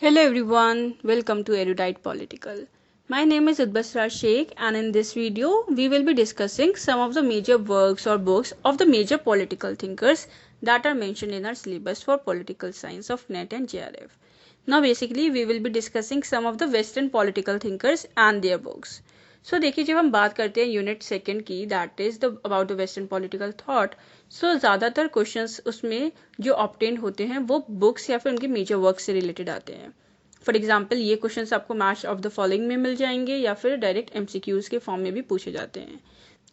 Hello everyone, welcome to Erudite Political. My name is Udbasra Sheikh and in this video we will be discussing some of the major works or books of the major political thinkers that are mentioned in our syllabus for political science of NET and JRF. Now basically we will be discussing some of the western political thinkers and their books. So देखिए जब हम बात करते हैं unit second की that is the about the western political thought so ज़्यादातर questions उसमें जो ऑब्टेन होते हैं वो बुक्स या फिर उनके मेजर वर्क से रिलेटेड आते हैं. फॉर एग्जाम्पल ये क्वेश्चंस आपको मैच ऑफ द फॉलोइंग में मिल जाएंगे या फिर डायरेक्ट एमसीक्यूज के फॉर्म में भी पूछे जाते हैं.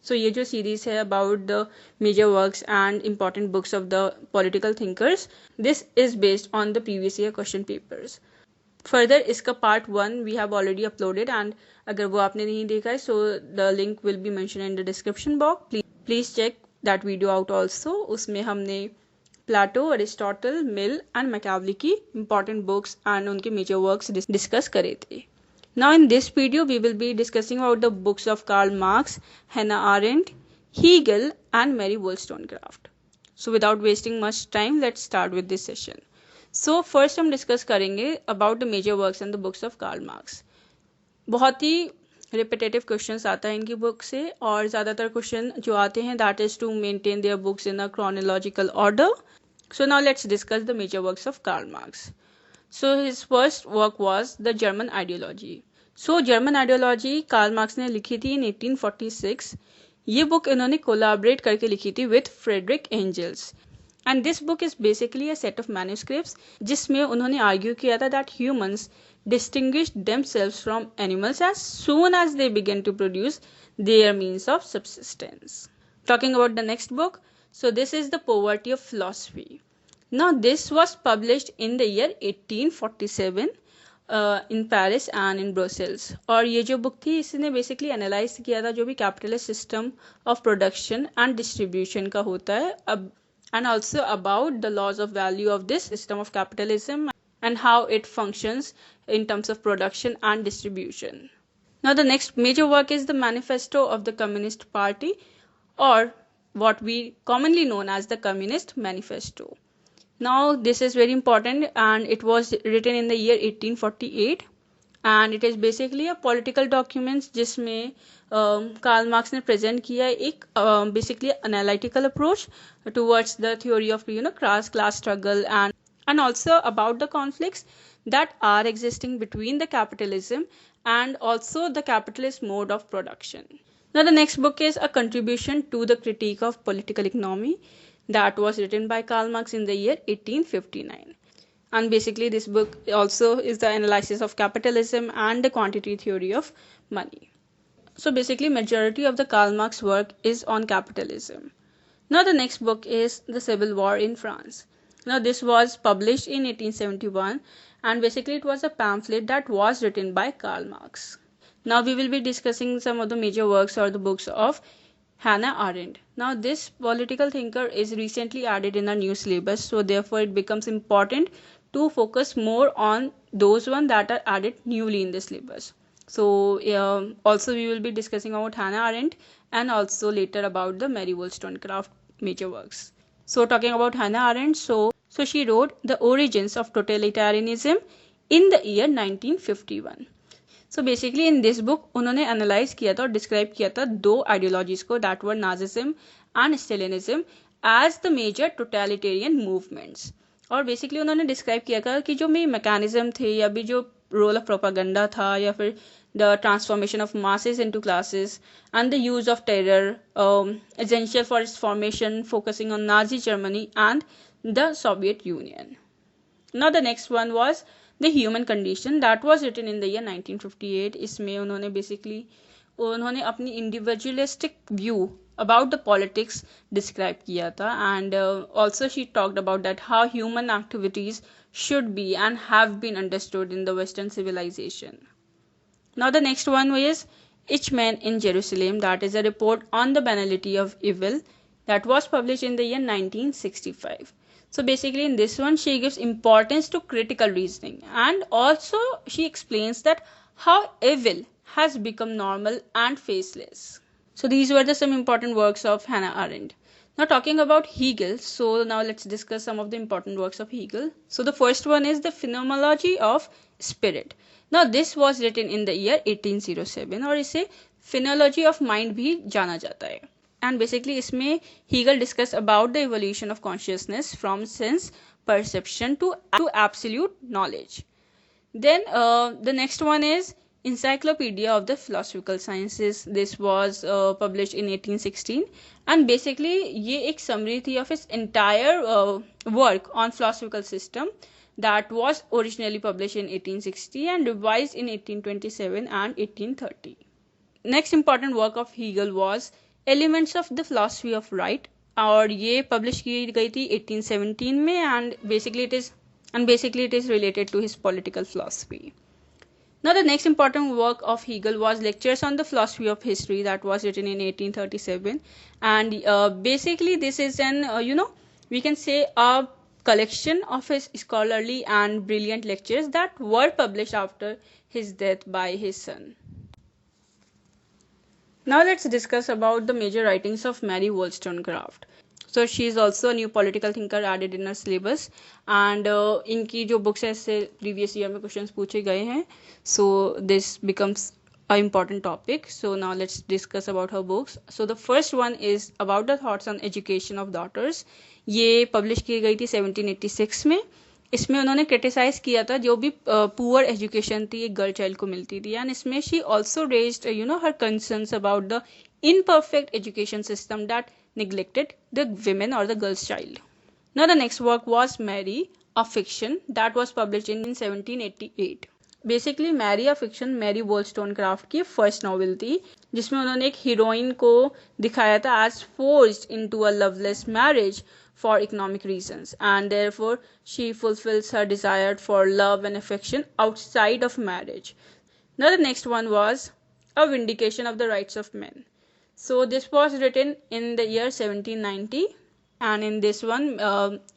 सो ये जो सीरीज है about the major works and important books of the political thinkers, this is based on the previous year question papers. Further इसका part 1 we have already uploaded and अगर वो आपने नहीं देखा है so the link will be mention in the description box. Please check that video out also. उसमें हमने Plato, Aristotle, Mill and Machiavelli की इंपॉर्टेंट बुक्स एंड उनके मेजर वर्क्स डिस्कस करे थे. Now in this video we will be discussing about the books of Karl Marx, Hannah Arendt, Hegel and Mary Wollstonecraft. So without wasting much time let's start with this session. So first हम discuss करेंगे about the major works and the books of Karl Marx. बहुत ही repetitive questions आता है इनकी book से और ज़्यादातर क्वेश्चन जो आते हैं that is to maintain their books in a chronological order. So now let's discuss the major works of Karl Marx. So his first work was the German ideology. So German ideology Karl Marx ने लिखी थी इन 1846. ये book इन्होंने collaborate करके लिखी थी with Frederick angels. And this book is basically a set of manuscripts जिसमें उन्होंने argue किया था that humans distinguished themselves from animals as soon as they began to produce their means of subsistence. Talking about the next book, so this is The Poverty of Philosophy. Now this was published in the year 1847 in Paris and in Brussels. और ये जो book थी इसने basically analyze किया था जो भी capitalist system of production and distribution का होता है अब and also about the laws of value of this system of capitalism and how it functions in terms of production and distribution. Now the next major work is the Manifesto of the Communist Party, or what we commonly known as the Communist Manifesto. Now this is very important and it was written in the year 1848 and it is basically a political documents जिसमें Karl Marx ने present किया एक basically analytical approach towards the theory of class struggle and also about the conflicts that are existing between the capitalism and also the capitalist mode of production. Now the next book is a contribution to the critique of political economy that was written by Karl Marx in the year 1859. And basically this book also is the analysis of capitalism and the quantity theory of money. So basically majority of the Karl Marx work is on capitalism. Now the next book is The Civil War in France. Now this was published in 1871 and basically it was a pamphlet that was written by Karl Marx. Now we will be discussing some of the major works or the books of Hannah Arendt. Now this political thinker is recently added in our new syllabus, so therefore it becomes important to focus more on those ones that are added newly in the syllabus. So also we will be discussing about Hannah Arendt and also later about the Mary Wollstonecraft major works. So talking about Hannah Arendt, so she wrote The Origins of Totalitarianism in the year 1951. So basically in this book उन्होंने analyze किया था और describe किया था दो ideologies को that were Nazism and Stalinism as the major totalitarian movements. और basically उन्होंने डिस्क्राइब किया था कि जो भी मैकेनिज्म थे या भी जो रोल ऑफ प्रोपागेंडा था या फिर the transformation of masses into classes and the use of terror essential for its formation focusing on Nazi Germany and the Soviet Union. Now the next one was the human condition that was written in the year 1958. इसमें उन्होंने अपनी individualistic view about the politics describe किया था and also she talked about that how human activities should be and have been understood in the Western civilization. Now the next one is Each Man in Jerusalem, that is a report on the banality of evil that was published in the year 1965. So basically in this one she gives importance to critical reasoning and also she explains that how evil has become normal and faceless. So these were some important works of Hannah Arendt. Now talking about Hegel, so now let's discuss some of the important works of Hegel. So the first one is the Phenomenology of Spirit. Now this was written in the year 1807 और इसे Phenomenology of Mind भी जाना जाता है. And basically इसमें Hegel discuss about the evolution of consciousness from sense perception to absolute knowledge. Then the next one is Encyclopedia of the Philosophical Sciences. This was published in 1816 and basically ये एक summary थी of his entire work on philosophical system that was originally published in 1860 and revised in 1827 and 1830. Next important work of Hegel was Elements of the Philosophy of Right और ये publish की गई थी 1817 में and basically it is related to his political philosophy. Now the next important work of Hegel was Lectures on the Philosophy of History that was written in 1837 and basically this is an we can say a collection of his scholarly and brilliant lectures that were published after his death by his son. Now let's discuss about the major writings of Mary Wollstonecraft. So she is also a new political thinker added in her syllabus and इनकी जो books है इससे previous year में questions पूछे गए हैं. So this becomes an important topic. So now let's discuss about her books. So the first one is about the thoughts on education of daughters. ये publish की गई थी 1786 में. इसमें उन्होंने क्रिटिसाइज किया था जो भी पुअर एजुकेशन थी एक गर्ल चाइल्ड को मिलती थी एंड इसमें she also raised her concerns about the imperfect education system that neglected the women or the girl's child. Now the next work was Mary, a fiction that was published in 1788. Basically Mary, a fiction Mary Wollstonecraft की first novel थी जिसमें उन्होंने एक heroine को दिखाया था as forced into a loveless marriage for economic reasons and therefore she fulfills her desire for love and affection outside of marriage. Now the next one was A Vindication of the Rights of Men. So this was written in the year 1790 and in this one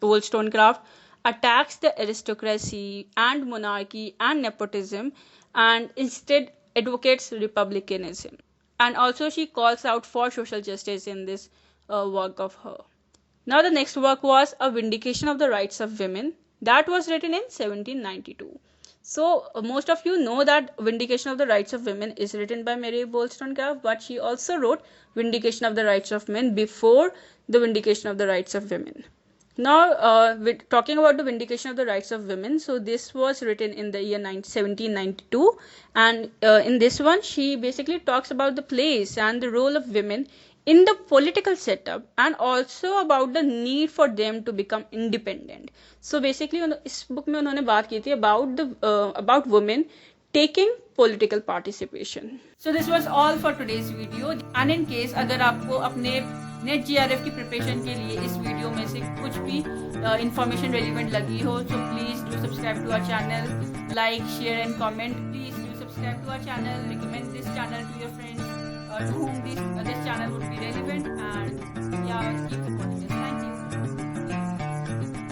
Wollstonecraft attacks the aristocracy and monarchy and nepotism and instead advocates republicanism and also she calls out for social justice in this work of her. Now the next work was A Vindication of the Rights of Women that was written in 1792. So most of you know that Vindication of the Rights of Women is written by Mary Wollstonecraft but she also wrote Vindication of the Rights of Men before the Vindication of the Rights of Women. Now talking about the Vindication of the Rights of Women, so this was written in the year 1792 and in this one she basically talks about the place and the role of women in the political setup and also about the need for them to become independent. So basically इस book में उन्होंने बात की थी about women taking political participation. So this was all for today's video and in case अगर आपको अपने NET-JRF की preparation के लिए इस वीडियो में से कुछ भी information relevant लगी हो so please do subscribe to our channel, like, share and comment. Please do subscribe to our channel, recommend this channel to your friends to whom this channel would be relevant and yeah, keep supporting us. Thank you.